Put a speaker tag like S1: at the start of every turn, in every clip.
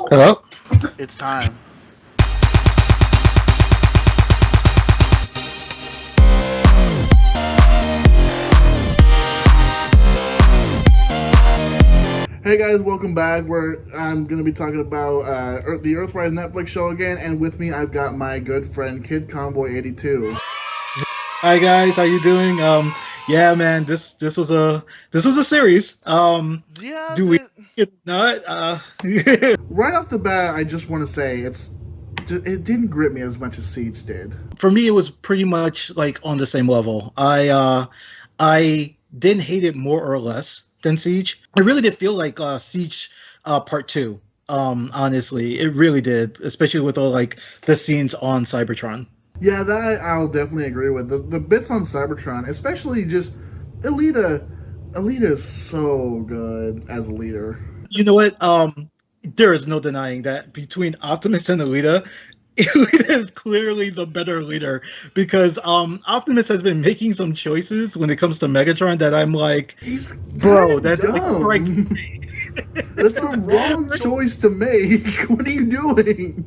S1: Hello?
S2: It's time. Hey guys, welcome back. I'm going to be talking about the Earthrise Netflix show again, and with me I've got my good friend KidConvoy82.
S1: Hi guys, how you doing? Yeah, man, this was a series.
S2: Yeah,
S1: Do we not?
S2: right off the bat, I just want to say it didn't grip me as much as Siege did.
S1: For me, it was pretty much like on the same level. I didn't hate it more or less than Siege. I really did feel like Siege Part Two. Honestly, it really did, especially with all like the scenes on Cybertron.
S2: Yeah, that I'll definitely agree with. The bits on Cybertron, especially just Alita. Alita is so good as a leader.
S1: You know what? There is no denying that between Optimus and Alita, Alita is clearly the better leader because Optimus has been making some choices when it comes to Megatron that I'm like,
S2: He's
S1: bro, that's
S2: dumb.
S1: like
S2: That's a wrong choice to make. What are you doing?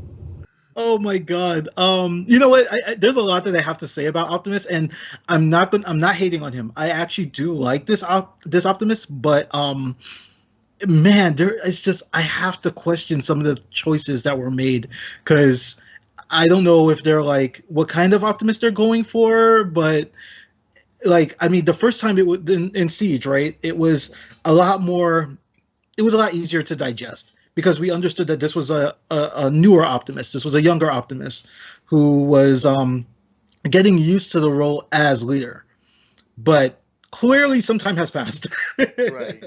S1: oh my god. You know what? There's a lot that I have to say about Optimus, and I'm not hating on him. I actually do like this Optimus, but man, it's just I have to question some of the choices that were made because I don't know if they're like what kind of Optimus they're going for, but like I mean, the first time it was in Siege, right? It was a lot more. It was a lot easier to digest because we understood that this was a newer Optimus. This was a younger Optimus who was getting used to the role as leader, but clearly some time has passed.
S2: Right.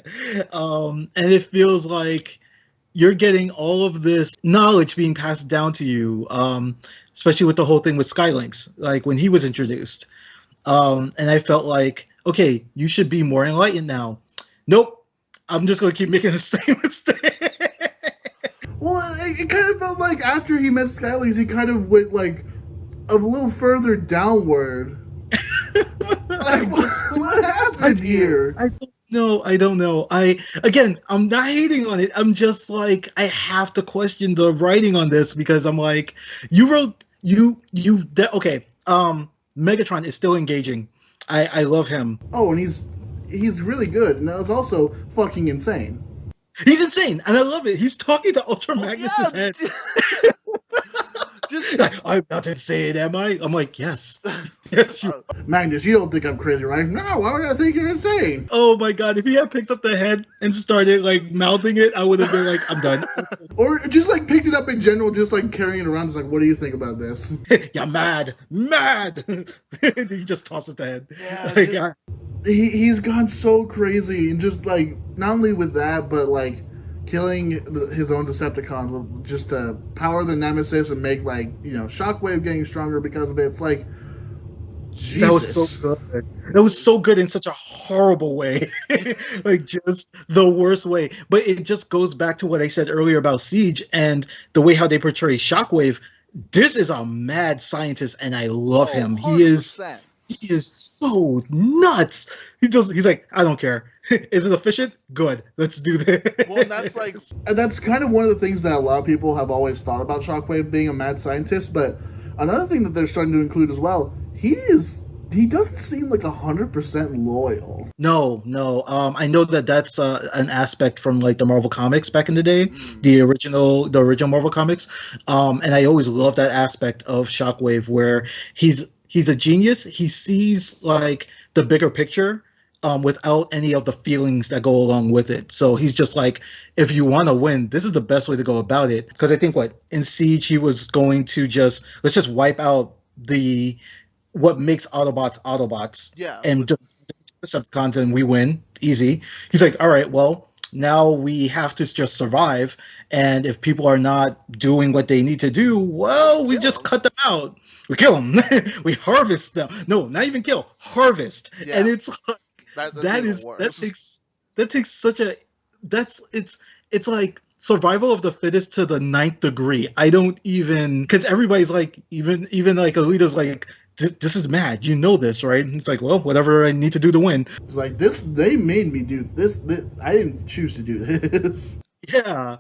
S1: And it feels like you're getting all of this knowledge being passed down to you, especially with the whole thing with Skylinks, like when he was introduced. And I felt like, okay, you should be more enlightened now. Nope. I'm just going to keep making the same mistake.
S2: Well, it kind of felt like after he met Skylinks, he kind of went like a little further downward. Like, what happened here?
S1: I don't know. I'm not hating on it. I'm just like, I have to question the writing on this because I'm like, you wrote, okay. Megatron is still engaging. I love him.
S2: Oh, and he's really good, and that was also fucking insane.
S1: He's insane, and I love it. He's talking to Ultra Magnus's head. I'm not insane, am I? I'm like, yes. Yes, you.
S2: Magnus, you don't think I'm crazy, right? No, why would I think you're insane?
S1: Oh my god, if he had picked up the head and started like mouthing it, I would have been like, I'm done.
S2: Or just like picked it up in general, just like carrying it around, just like, what do you think about this?
S1: You're mad. He just tosses the head.
S2: Yeah,
S1: like,
S2: he's gone so crazy, and just like not only with that, but like killing his own Decepticons with just to power the Nemesis and make like Shockwave getting stronger because of it. It's like Jesus.
S1: That was so good. That was so good in such a horrible way, like just the worst way. But it just goes back to what I said earlier about Siege and the way how they portray Shockwave. This is a mad scientist, and I love him.
S2: 100%.
S1: He is so nuts. He's like, I don't care. Is it efficient? Good. Let's do this.
S2: Well, that's kind of one of the things that a lot of people have always thought about Shockwave being a mad scientist. But another thing that they're starting to include as well, he doesn't seem like 100% loyal.
S1: No. I know that's an aspect from like the Marvel comics back in the day, the original Marvel comics. And I always loved that aspect of Shockwave where he's a genius. He sees like the bigger picture without any of the feelings that go along with it. So he's just like, if you want to win, this is the best way to go about it. Because I think in Siege he was going to let's just wipe out what makes Autobots.
S2: Yeah.
S1: And just Decepticons and we win easy. He's like, all right, well, now we have to just survive, and if people are not doing what they need to do, well, we just cut them out. We kill them. We harvest them. No, not even kill. Harvest. Yeah. And it's like that takes such a it's like survival of the fittest to the 9th degree. I don't even because everybody's like even like Alita's like this is mad. You know this, right? And it's like, well, whatever I need to do to win.
S2: It's like this. They made me do this. I didn't choose to do this.
S1: Yeah.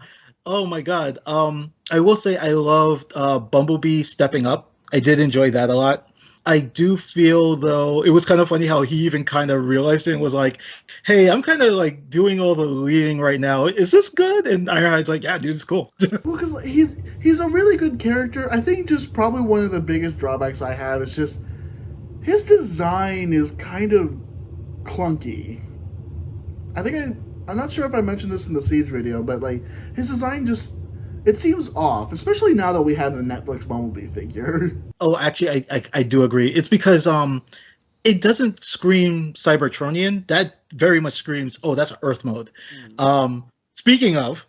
S1: Oh my god. I will say I loved Bumblebee stepping up. I did enjoy that a lot. I do feel though it was kind of funny how he even kind of realized it and was like, "Hey, I'm kind of like doing all the leading right now. Is this good?" And Ironhide's like, "Yeah, dude, it's cool."
S2: Well, because he's a really good character. I think just probably one of the biggest drawbacks I have is just his design is kind of clunky. I think I'm not sure if I mentioned this in the Siege video, but like his design just it seems off, especially now that we have the Netflix Bumblebee figure.
S1: Oh, actually, I do agree. It's because it doesn't scream Cybertronian. That very much screams, oh, that's Earth mode. Speaking of,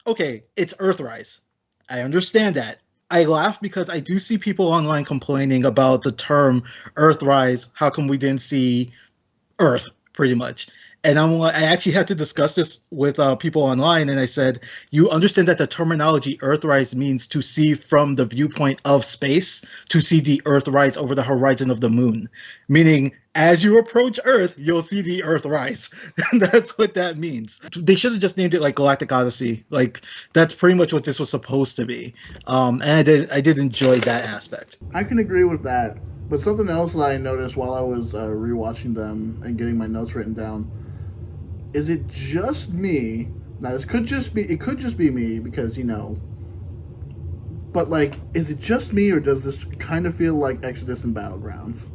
S1: okay, it's Earthrise. I understand that. I laugh because I do see people online complaining about the term Earthrise. How come we didn't see Earth, pretty much? And I actually had to discuss this with people online, and I said, you understand that the terminology Earthrise means to see from the viewpoint of space, to see the Earth rise over the horizon of the moon. Meaning, as you approach Earth, you'll see the Earth rise. That's what that means. They should have just named it like Galactic Odyssey. Like, that's pretty much what this was supposed to be. And I did enjoy that aspect.
S2: I can agree with that. But something else that I noticed while I was rewatching them and getting my notes written down, is it just me? Now it could just be me because, you know, but like, is it just me or does this kind of feel like Exodus and Battlegrounds?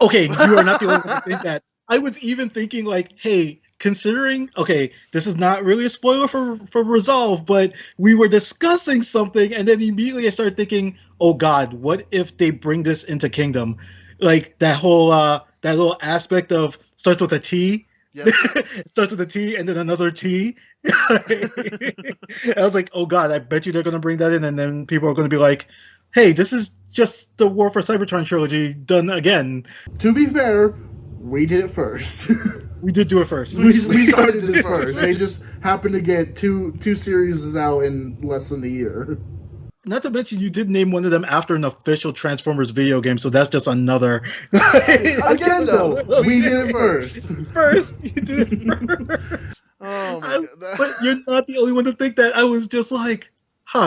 S1: Okay, you are not the only one to think that. I was even thinking like, hey, considering, okay, this is not really a spoiler for Resolve, but we were discussing something and then immediately I started thinking, oh god, what if they bring this into Kingdom? Like that whole that little aspect of starts with a T. Yep. It starts with a T and then another T. I was like, oh god, I bet you they're going to bring that in, and then people are going to be like, hey, this is just the War for Cybertron trilogy done again.
S2: To be fair, we did it first.
S1: We did do it first.
S2: We started this first. They just happened to get two series out in less than a year.
S1: Not to mention, you did name one of them after an official Transformers video game, so that's just another.
S2: Again, though, we did it first.
S1: First, you did it first.
S3: Oh my god!
S1: But you're not the only one to think that. I was just like,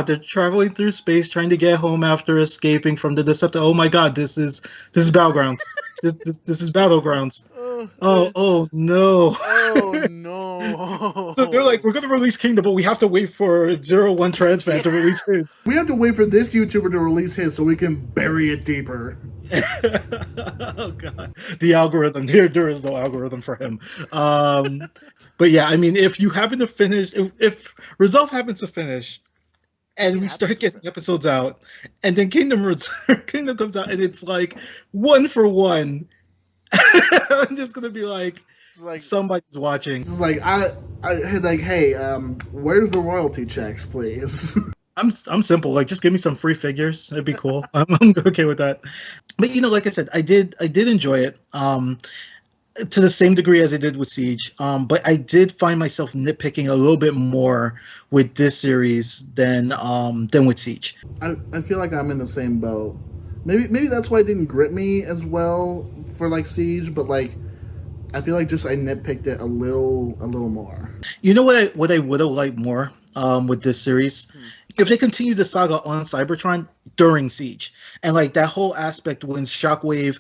S1: they're traveling through space, trying to get home after escaping from the Decepticons. Oh my god, this is Battlegrounds. this is Battlegrounds. Oh no.
S3: Oh no.
S1: So they're like, we're going to release Kingdom, but we have to wait for 01 Transfan to release his.
S2: We have to wait for this YouTuber to release his so we can bury it deeper.
S1: Oh god. The algorithm. There is no algorithm for him. But yeah, I mean, if you happen to finish, if Resolve happens to finish, and we start getting episodes out, and then Kingdom comes out, and it's like 1 for 1. I'm just gonna be like somebody's watching.
S2: It's like I like, hey, where's the royalty checks, please?
S1: I'm simple. Like, just give me some free figures. It'd be cool. I'm okay with that. But you know, like I said, I did enjoy it. To the same degree as I did with Siege. But I did find myself nitpicking a little bit more with this series than with Siege.
S2: I feel like I'm in the same boat. Maybe that's why it didn't grip me as well for like Siege, but like I feel like just I nitpicked it a little more.
S1: You know what I would have liked more with this series? If they continue the saga on Cybertron during Siege, and like that whole aspect when Shockwave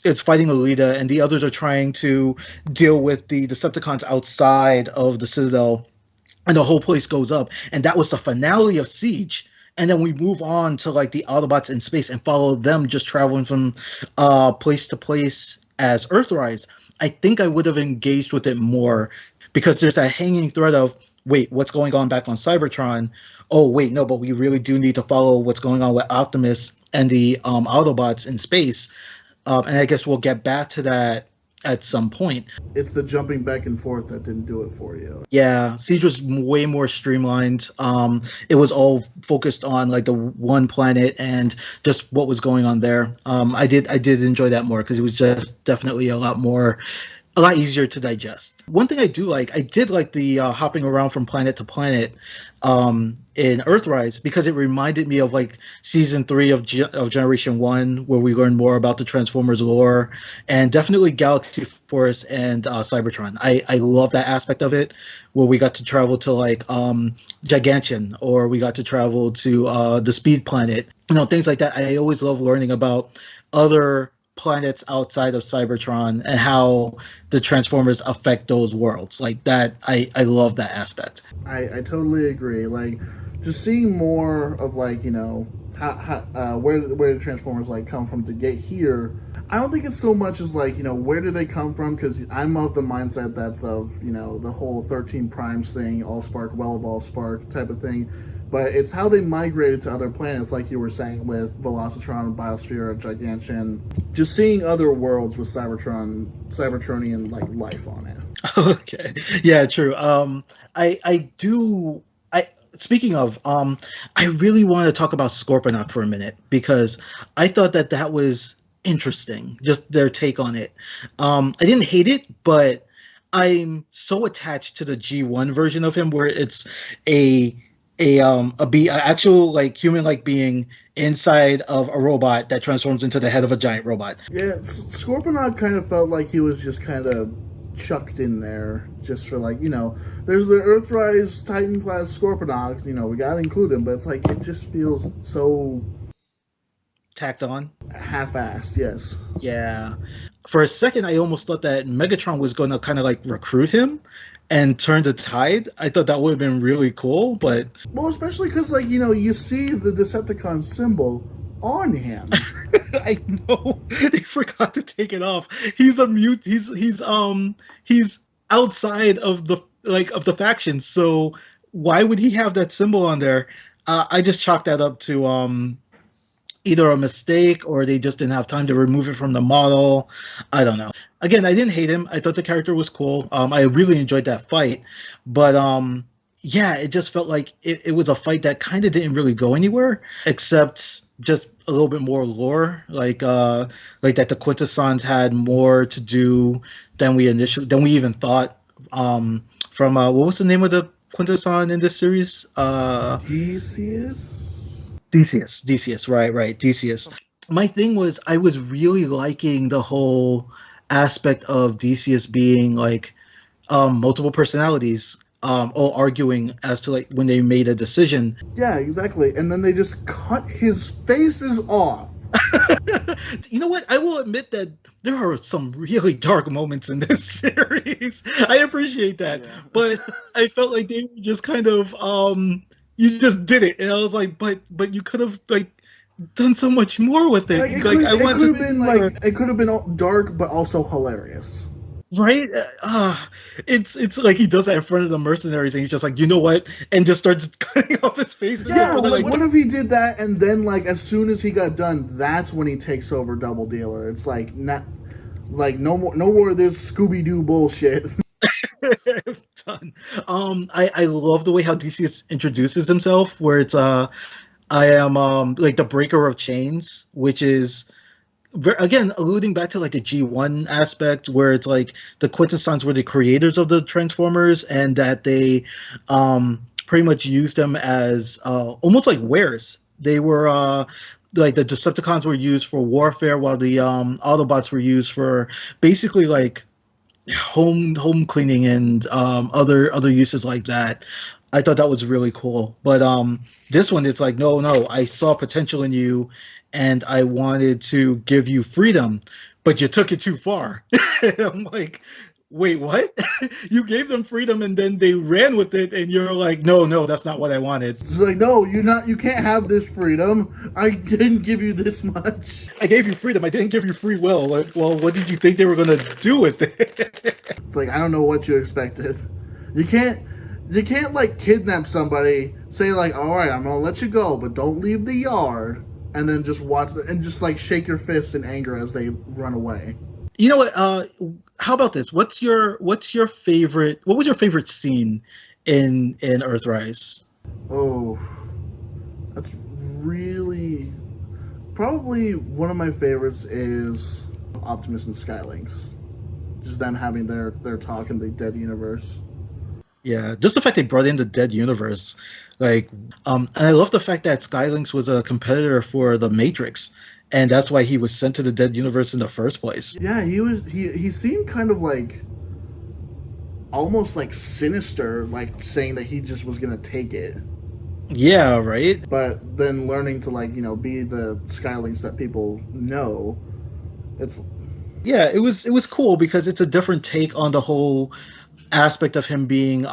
S1: is fighting Alita and the others are trying to deal with the Decepticons outside of the Citadel, and the whole place goes up, and that was the finale of Siege. And then we move on to like the Autobots in space and follow them just traveling from place to place as Earthrise. I think I would have engaged with it more because there's that hanging thread of, wait, what's going on back on Cybertron? Oh, wait, no, but we really do need to follow what's going on with Optimus and the Autobots in space. And I guess we'll get back to that at some point.
S2: It's the jumping back and forth that didn't do it for you.
S1: Yeah, Siege was way more streamlined. It was all focused on like the one planet and just what was going on there. I did enjoy that more because it was just definitely a lot more a lot easier to digest. One thing I do like, I did like the hopping around from planet to planet in Earthrise, because it reminded me of like season 3 of Generation 1, where we learned more about the Transformers lore, and definitely Galaxy Force and Cybertron. I love that aspect of it, where we got to travel to like Gigantian, or we got to travel to the Speed Planet, things like that. I always love learning about other planets outside of Cybertron and how the Transformers affect those worlds. Like that, I love that aspect.
S2: I totally agree. Like, just seeing more of like, how where the Transformers like come from to get here. I don't think it's so much as like, where do they come from, because I'm of the mindset that's of, the whole 13 primes thing, all spark, well of all spark type of thing. But it's how they migrated to other planets, like you were saying with Velocitron, Biosphere, Gigantian. Just seeing other worlds with Cybertronian like life on it.
S1: Okay, yeah, true. I do. Speaking of, I really want to talk about Scorpinox for a minute, because I thought that was interesting, just their take on it. I didn't hate it, but I'm so attached to the G1 version of him, where it's a actual like human like being inside of a robot that transforms into the head of a giant robot.
S2: Yeah, Scorpinox kind of felt like he was just kind of chucked in there just for like, there's the Earthrise Titan class Scorpinox, we gotta include him, but it's like it just feels so
S1: Tacked on.
S2: Half-assed, yes.
S1: Yeah. For a second, I almost thought that Megatron was going to kind of like recruit him and turn the tide. I thought that would have been really cool, but...
S2: Well, especially because, like, you see the Decepticon symbol on him.
S1: I know. They forgot to take it off. He's a mute. He's outside of the faction, so why would he have that symbol on there? I just chalked that up to either a mistake, or they just didn't have time to remove it from the model. I don't know. Again, I didn't hate him. I thought the character was cool. I really enjoyed that fight, but yeah, it just felt like it was a fight that kind of didn't really go anywhere, except just a little bit more lore, like that the Quintessons had more to do than we even thought. From what was the name of the Quintesson in this series? Decius, right, Decius. My thing was, I was really liking the whole aspect of Decius being like multiple personalities, all arguing as to like when they made a decision.
S2: Yeah, exactly. And then they just cut his faces off.
S1: You know what? I will admit that there are some really dark moments in this series. I appreciate that, yeah. But I felt like they were just kind of you just did it, and I was like, but you could have like done so much more with it.
S2: It could have been dark, but also hilarious.
S1: Right? It's like he does that in front of the mercenaries, and he's just like, you know what, and just starts cutting off his face.
S2: Yeah, like what if he did that, and then like as soon as he got done, that's when he takes over Double Dealer. It's like no more of this Scooby Doo bullshit.
S1: Done. I love the way how DC introduces himself, where it's I am like the breaker of chains, which is again alluding back to like the G1 aspect, where it's like the Quintessons were the creators of the Transformers, and that they pretty much used them as almost like wares. They were like the Decepticons were used for warfare, while the Autobots were used for basically like home cleaning and other uses like that. I thought that was really cool. But this one, it's like, no, I saw potential in you, and I wanted to give you freedom, but you took it too far. I'm like, wait, what? You gave them freedom, and then they ran with it, and you're like, no, that's not what I wanted.
S2: It's like, no, you can't have this freedom. I didn't give you this much.
S1: I gave you freedom. I didn't give you free will. Like, well, what did you think they were going to do with it?
S2: It's like, I don't know what you expected. You can't like kidnap somebody, say like, all right, I'm going to let you go, but don't leave the yard, and then just watch and just like shake your fist in anger as they run away.
S1: You know what? How about this? What was your favorite scene in Earthrise?
S2: Oh, that's really probably one of my favorites is Optimus and Skylinks. just them having their talk in the dead universe.
S1: Yeah, just the fact they brought in the dead universe, like, and I love the fact that Skylinks was a competitor for the Matrix, and that's why he was sent to the dead universe in the first place.
S2: Yeah, he seemed kind of like almost like sinister, like saying that he just was gonna take it.
S1: Yeah, right.
S2: But then learning to like, you know, be the Skylinks that people know. It's
S1: Yeah, it was cool because it's a different take on the whole aspect of him being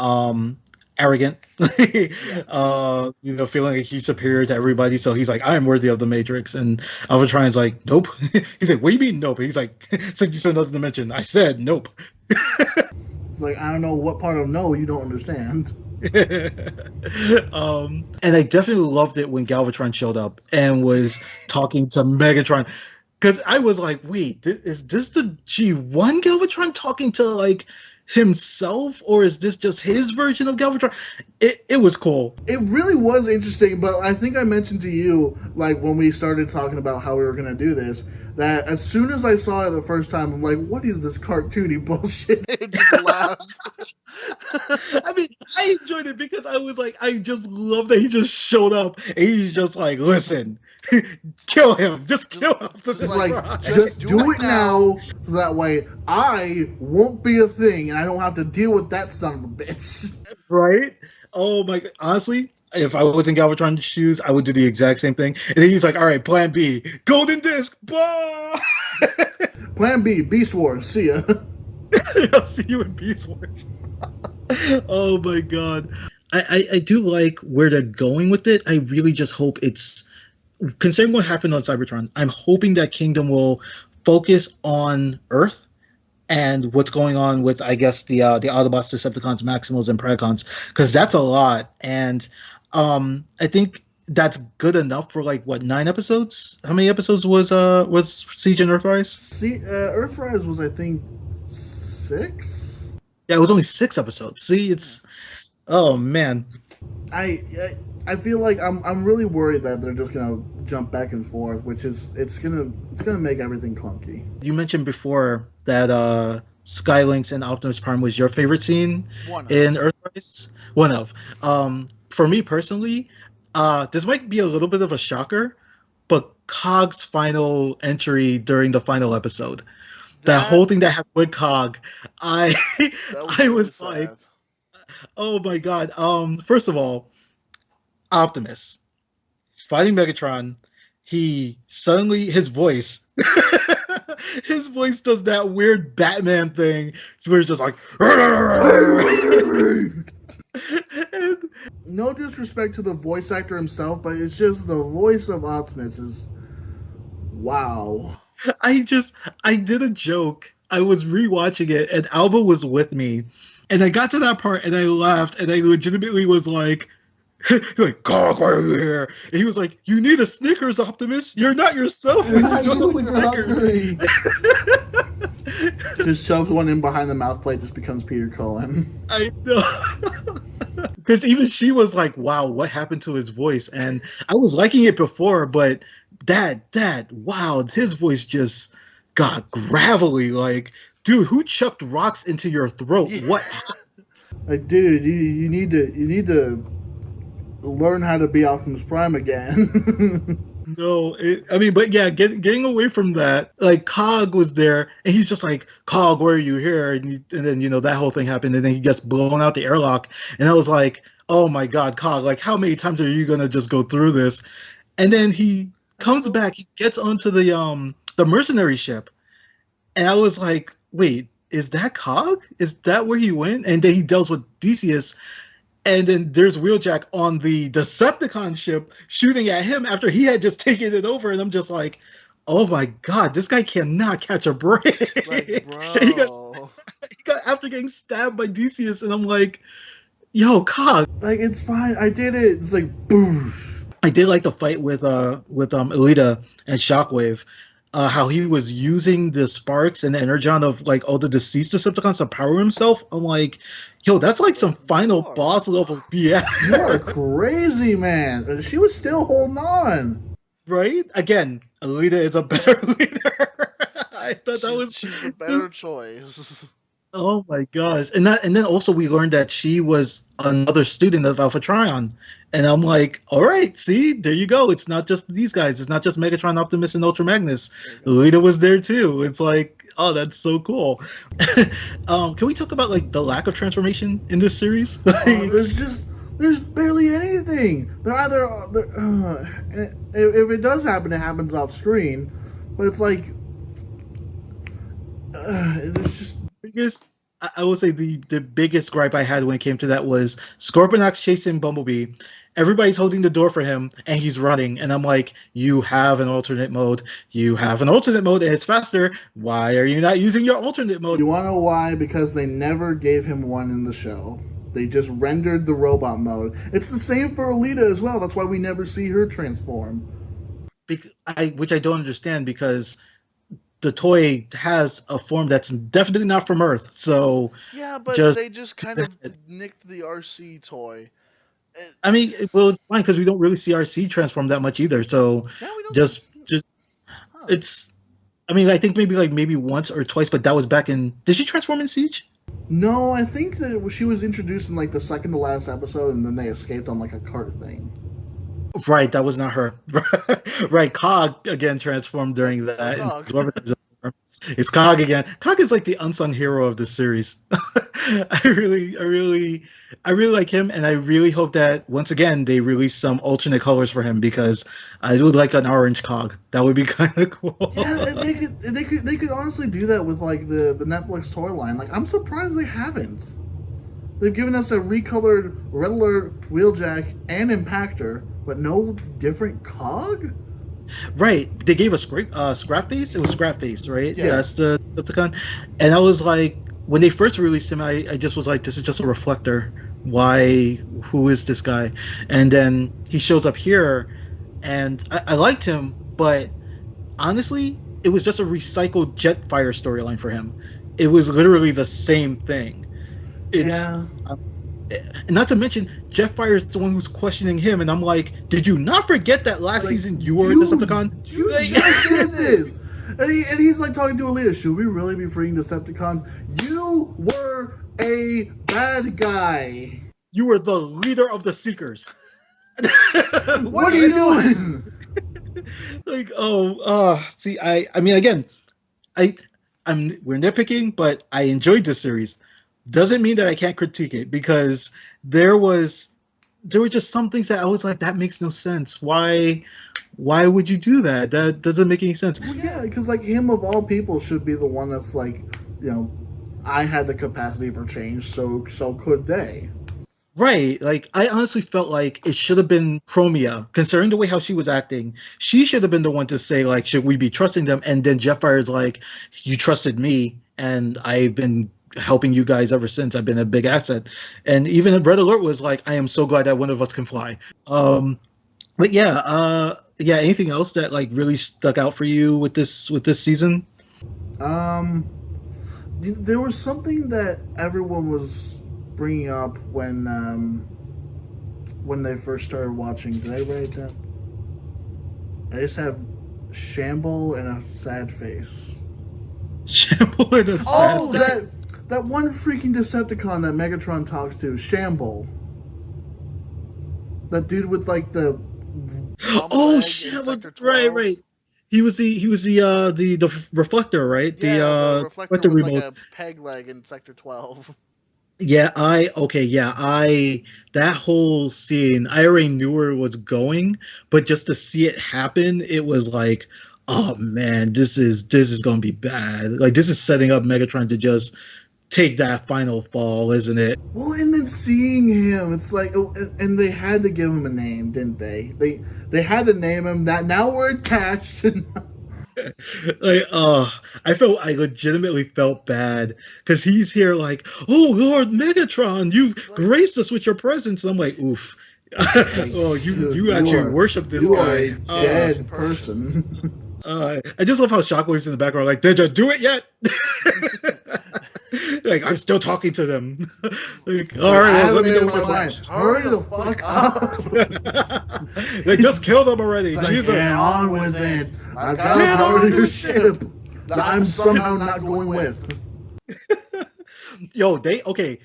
S1: arrogant, feeling like he's superior to everybody. So he's like, I'm worthy of the Matrix, and Alvatron's like, nope. He's like, what do you mean nope? He's like, sent you to another dimension. I said nope.
S2: it's like, I don't know what part of no you don't understand.
S1: And I definitely loved it when Galvatron showed up and was talking to Megatron. Because I was like, wait, is this the G1 Galvatron talking to, like, himself? Or is this just his version of Galvatron? It was cool.
S2: It really was interesting, but I think I mentioned to you, like, when we started talking about how we were going to do this, that as soon as I saw it the first time, I'm like, what is this cartoony bullshit?
S3: Just laugh.
S1: I mean, I enjoyed it because I was like, I just love that he just showed up and he's just like, listen, kill him. Just kill him.
S2: It's like, just do it now, so that way I won't be a thing and I don't have to deal with that son of a bitch.
S1: Right? Oh my God. Honestly, if I was in Galvatron's shoes, I would do the exact same thing. And then he's like, all right, plan B, golden disc, bah!
S2: Plan B, Beast Wars, see ya.
S1: I'll see you in Beast Wars. Oh my God. I do like where they're going with it. I really just hope it's, considering what happened on Cybertron, I'm hoping that Kingdom will focus on Earth and what's going on with, I guess, the Autobots, Decepticons, Maximals, and Predacons, because that's a lot. And I think that's good enough for, like, what, 9 episodes? How many episodes was Siege and Earthrise?
S2: See, Earthrise was, I think, 6?
S1: Yeah, it was only 6 episodes. See, it's, oh man.
S2: I feel like I'm really worried that they're just gonna jump back and forth, which is it's gonna make everything clunky.
S1: You mentioned before that Skylinks and Optimus Prime was your favorite scene in Earthrise. One of. For me personally, this might be a little bit of a shocker, but Cog's final entry during the final episode, that whole thing that happened with Cog, I was like, oh my God. First of all, Optimus, he's fighting Megatron. He suddenly, his voice does that weird Batman thing where it's just like, and,
S2: no disrespect to the voice actor himself, but it's just the voice of Optimus is wow.
S1: I did a joke. I was rewatching it and Alba was with me, and I got to that part and I laughed and I legitimately was like, Cog, why are you here? And he was like, you need a Snickers, Optimus. You're not yourself when you don't have Snickers.
S2: Just shoves one in behind the mouth plate, just becomes Peter Cullen.
S1: I know. Because even she was like, wow, what happened to his voice? And I was liking it before, but Dad, wow, his voice just got gravelly. Like, dude, who chucked rocks into your throat?
S3: Yeah.
S1: What?
S2: Like, dude, you need to learn how to be Optimus Prime again.
S1: No, but yeah, getting away from that, like, Cog was there, and he's just like, Cog, where are you here? And then, that whole thing happened, and then he gets blown out the airlock, and I was like, oh my God, Cog, like, how many times are you gonna just go through this? And then he comes back, he gets onto the mercenary ship, and I was like, wait, is that Cog? Is that where he went? And then he deals with Theseus. And then there's Wheeljack on the Decepticon ship shooting at him after he had just taken it over. And I'm just like, oh my God, this guy cannot catch a break.
S3: Like, bro.
S1: he got after getting stabbed by Theseus. And I'm like, yo, Cog.
S2: Like, it's fine. I did it. It's like, boosh.
S1: I did like the fight with Elita and Shockwave. How he was using the sparks and the energon of, like, all the deceased Decepticons to power himself. I'm like, yo, that's like some final boss level BS.
S2: You are crazy, man. She was still holding on.
S1: Right? Again, Alita is a better leader. I thought that was
S3: She's the better choice.
S1: oh my gosh. And then also we learned that she was another student of Alpha Trion. And I'm like, all right, see, there you go. It's not just these guys. It's not just Megatron, Optimus, and Ultra Magnus. Lita was there too. It's like, oh, that's so cool. Can we talk about like the lack of transformation in this series?
S2: There's barely anything. If it does happen, it happens off screen. But it's like, there's just
S1: biggest, I will say the biggest gripe I had when it came to that was Scorpinox chasing Bumblebee. Everybody's holding the door for him, and he's running. And I'm like, you have an alternate mode. You have an alternate mode, and it's faster. Why are you not using your alternate mode?
S2: You want to know why? Because they never gave him one in the show. They just rendered the robot mode. It's the same for Alita as well. That's why we never see her transform.
S1: Which I don't understand, because the toy has a form that's definitely not from Earth. So
S3: yeah, but they just kind of nicked the RC toy.
S1: I mean, well, it's fine because we don't really see RC transform that much either. So
S3: yeah, we don't
S1: just it's. I mean, I think maybe once or twice, but that was back in. Did she transform in Siege?
S2: No, I think that she was introduced in like the second to last episode, and then they escaped on like a cart thing.
S1: Right, that was not her. Right, Cog again transformed during that. It's Cog again. Cog is like the unsung hero of this series. I really like him, and I really hope that once again they release some alternate colors for him, because I would like an orange Cog. That would be kind of cool.
S2: Yeah, they could honestly do that with like the Netflix toy line. Like, I'm surprised they haven't. They've given us a recolored Red Alert, Wheeljack, and Impactor, but no different Cog?
S1: Right. They gave us Scrap Face. It was Scrap Face, right?
S2: Yeah.
S1: That's the Decepticon. And I was like, when they first released him, I just was like, this is just a reflector. Why? Who is this guy? And then he shows up here, and I liked him, but honestly, it was just a recycled Jetfire storyline for him. It was literally the same thing. Not to mention, Jetfire is the one who's questioning him, and I'm like, did you not forget that last season you were a Decepticon?
S2: You just did this! And he's like talking to Alita, should we really be freeing Decepticons? You were a bad guy!
S1: You were the leader of the Seekers.
S2: What are you doing?
S1: Like, see, I mean, again, we're nitpicking, but I enjoyed this series. Doesn't mean that I can't critique it, because there were just some things that I was like, that makes no sense. Why would you do that? That doesn't make any sense.
S2: Well, yeah, because like him of all people should be the one that's like, you know, I had the capacity for change, so could they.
S1: Right. Like, I honestly felt like it should have been Chromia, considering the way how she was acting. She should have been the one to say, like, should we be trusting them? And then Jetfire's like, you trusted me, and I've been helping you guys ever since. I've been a big asset. And even Red Alert was like, I am so glad that one of us can fly. But yeah, anything else that like really stuck out for you with this season?
S2: There was something that everyone was bringing up when they first started watching. Did I write it down? I just have Shamble and a sad face.
S1: Shamble and a sad face.
S2: That one freaking Decepticon that Megatron talks to, Shamble. That dude with like the
S1: Shamble, right. He was the reflector, right?
S3: Yeah, the reflector with
S1: remote.
S3: like a peg leg in Sector 12.
S1: Yeah, that whole scene, I already knew where it was going, but just to see it happen, it was like, oh man, this is gonna be bad. Like, this is setting up Megatron to just take that final fall, isn't it?
S2: Well, and then seeing him, it's like, and they had to give him a name, didn't they? They had to name him that. Now we're attached.
S1: Like, I legitimately felt bad, because he's here like, oh Lord Megatron, you graced us with your presence, and I'm like, oof. Oh, you actually worship this guy.
S2: Are a dead person.
S1: I just love how Shockwave's in the background, like, did you do it yet? Like, I'm still talking to them. Like, all right, well, let me know what's left.
S2: Hurry the fuck up!
S1: They just killed them already.
S2: Like,
S1: Jesus.
S2: get on with it. I've got to power your ship. that I'm somehow not going with.
S1: Yo, okay.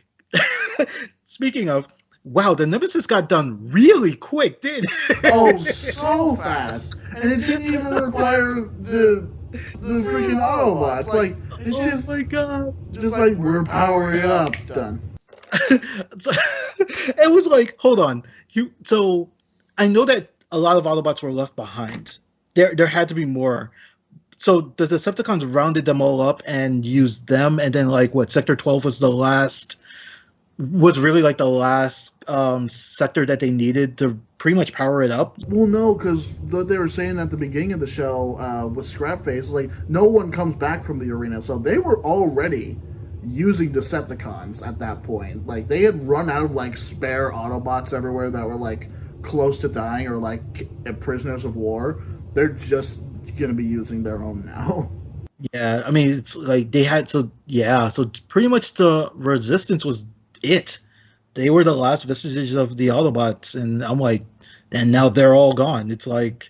S1: Speaking of, wow, the Nemesis got done really quick, didn't it?
S2: Oh, so fast. And it didn't even require the freaking Autobots. Like, it's
S1: Oh my god.
S2: just like, we're powering up. Done.
S1: It was like, hold on. So I know that a lot of Autobots were left behind. There had to be more. So the Decepticons rounded them all up and used them, and then like what, Sector 12 was really like the last sector that they needed to pretty much power it up.
S2: Well, no, because what they were saying at the beginning of the show with Scrapface, like, no one comes back from the arena. So they were already using Decepticons at that point. Like, they had run out of like spare Autobots everywhere that were like close to dying or like prisoners of war. They're just gonna be using their own now.
S1: Yeah, I mean, it's like they had, so pretty much the Resistance was it. They were the last vestiges of the Autobots, and I'm like, and now they're all gone. It's like,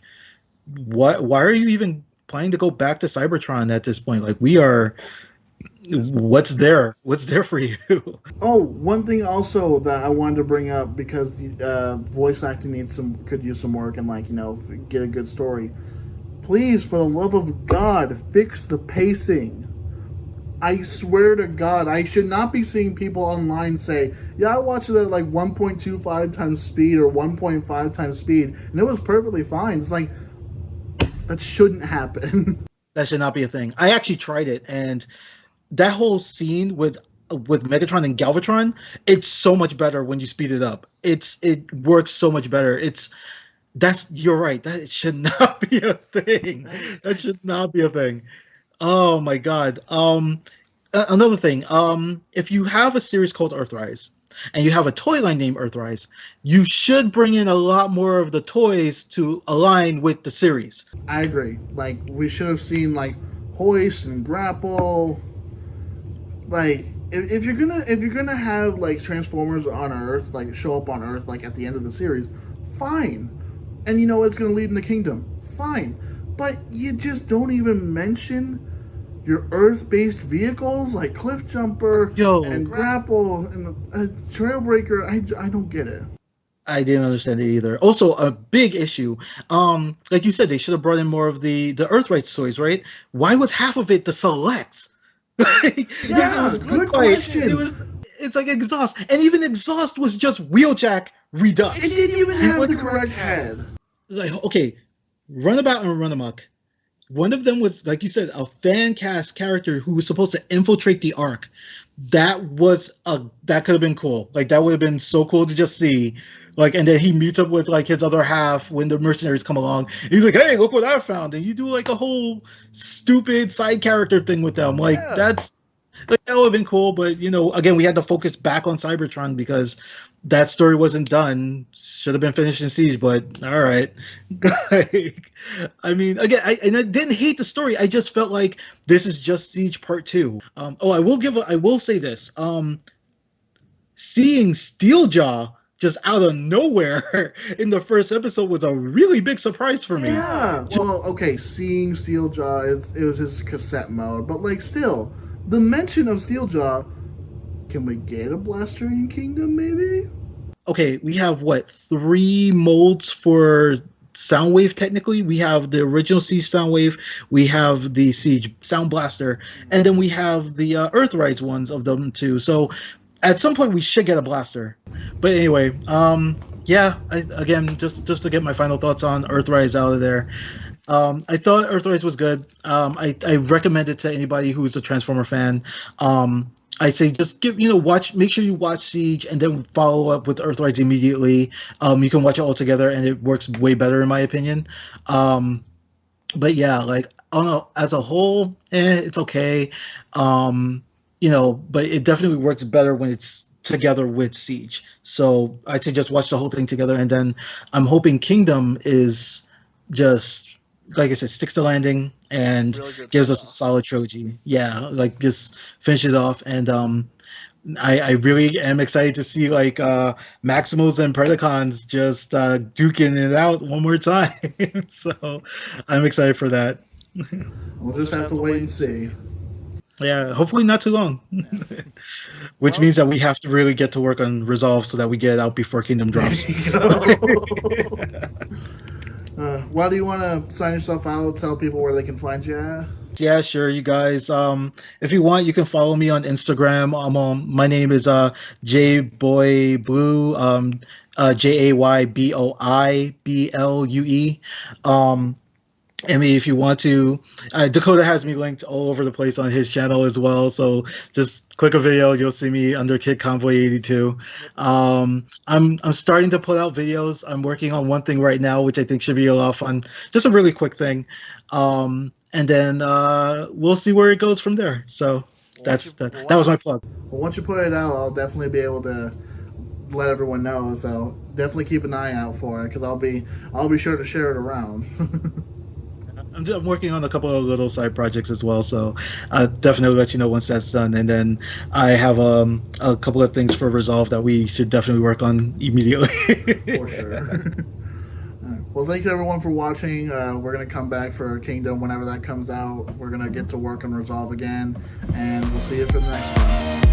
S1: what? Why are you even planning to go back to Cybertron at this point? Like, we are. What's there? What's there for you?
S2: Oh, one thing also that I wanted to bring up, because voice acting could use some work and, like, you know, get a good story. Please, for the love of God, fix the pacing. I swear to God, I should not be seeing people online say, yeah, I watched it at like 1.25 times speed or 1.5 times speed, and it was perfectly fine. It's like, that shouldn't happen.
S1: That should not be a thing. I actually tried it, and that whole scene with Megatron and Galvatron, it's so much better when you speed it up. It works so much better. You're right. That should not be a thing. That should not be a thing. Oh my god. Another thing. If you have a series called Earthrise and you have a toy line named Earthrise, you should bring in a lot more of the toys to align with the series.
S2: I agree. Like, we should have seen like Hoist and Grapple. Like, if you're gonna have like Transformers on Earth, like show up on Earth like at the end of the series, fine. And you know it's gonna lead in the Kingdom, fine. But you just don't even mention your Earth-based vehicles like Cliff Jumper and Grapple and Trailbreaker. I don't get it.
S1: I didn't understand it either. Also, a big issue. Like you said, they should have brought in more of the Earthrise toys, right? Why was half of it the Selects?
S2: Yeah, good question.
S1: It's like Exhaust, and even Exhaust was just Wheeljack Redux.
S2: It didn't even have the correct head.
S1: Like, okay, Runabout and Runamuck. One of them was, like you said, a fan cast character who was supposed to infiltrate the Ark. That could have been cool. Like, that would have been so cool to just see. Like, and then he meets up with like his other half when the mercenaries come along. He's like, "Hey, look what I found!" And you do like a whole stupid side character thing with them. Like, that would have been cool. But you know, again, we had to focus back on Cybertron because that story wasn't done. Should have been finished in Siege, but all right. Like, I mean, again, I didn't hate the story. I just felt like this is just Siege Part 2. I will say this. Seeing Steeljaw just out of nowhere in the first episode was a really big surprise for me.
S2: Yeah. Well, okay, seeing Steeljaw, it was his cassette mode, but like still, the mention of Steeljaw, can we get a Blaster in Kingdom maybe?
S1: Okay, we have 3 molds for Soundwave technically. We have the original Siege Soundwave, we have the Siege Sound Blaster, and then we have the Earthrise ones of them too. So at some point we should get a blaster. But anyway, again, just to get my final thoughts on Earthrise out of there. I thought Earthrise was good. I recommend it to anybody who's a Transformer fan. I'd say just make sure you watch Siege and then follow up with Earthrise immediately. You can watch it all together and it works way better in my opinion. But yeah, like, I don't know, as a whole, it's okay. But it definitely works better when it's together with Siege. So I'd say just watch the whole thing together, and then I'm hoping Kingdom is just, like I said, sticks to landing and really gives us a solid trilogy. Yeah, like just finish it off. And I really am excited to see like Maximals and Predacons just duking it out one more time. So I'm excited for that.
S2: We'll just have to wait and see.
S1: Yeah, hopefully not too long. Which
S3: Well-
S1: means that we have to really get to work on Resolve so that we get it out before Kingdom drops.
S2: Why do you want to sign yourself out? Tell people where they can find you at?
S1: Yeah, sure, you guys. If you want, you can follow me on Instagram. My name is JayBoyBlue. JayBoiBlue. I mean, if you want to, Dakota has me linked all over the place on his channel as well. So just click a video, you'll see me under KidConvoy82. I'm starting to put out videos. I'm working on one thing right now, which I think should be a lot of fun. Just a really quick thing, and then we'll see where it goes from there. So that was my plug.
S2: Well, once you put it out, I'll definitely be able to let everyone know. So definitely keep an eye out for it, because I'll be sure to share it around.
S1: I'm working on a couple of little side projects as well, so I'll definitely let you know once that's done. And then I have a couple of things for Resolve that we should definitely work on immediately.
S2: For sure. All right. Well, thank you everyone for watching. We're going to come back for Kingdom whenever that comes out. We're going to get to work on Resolve again, and we'll see you for the next one.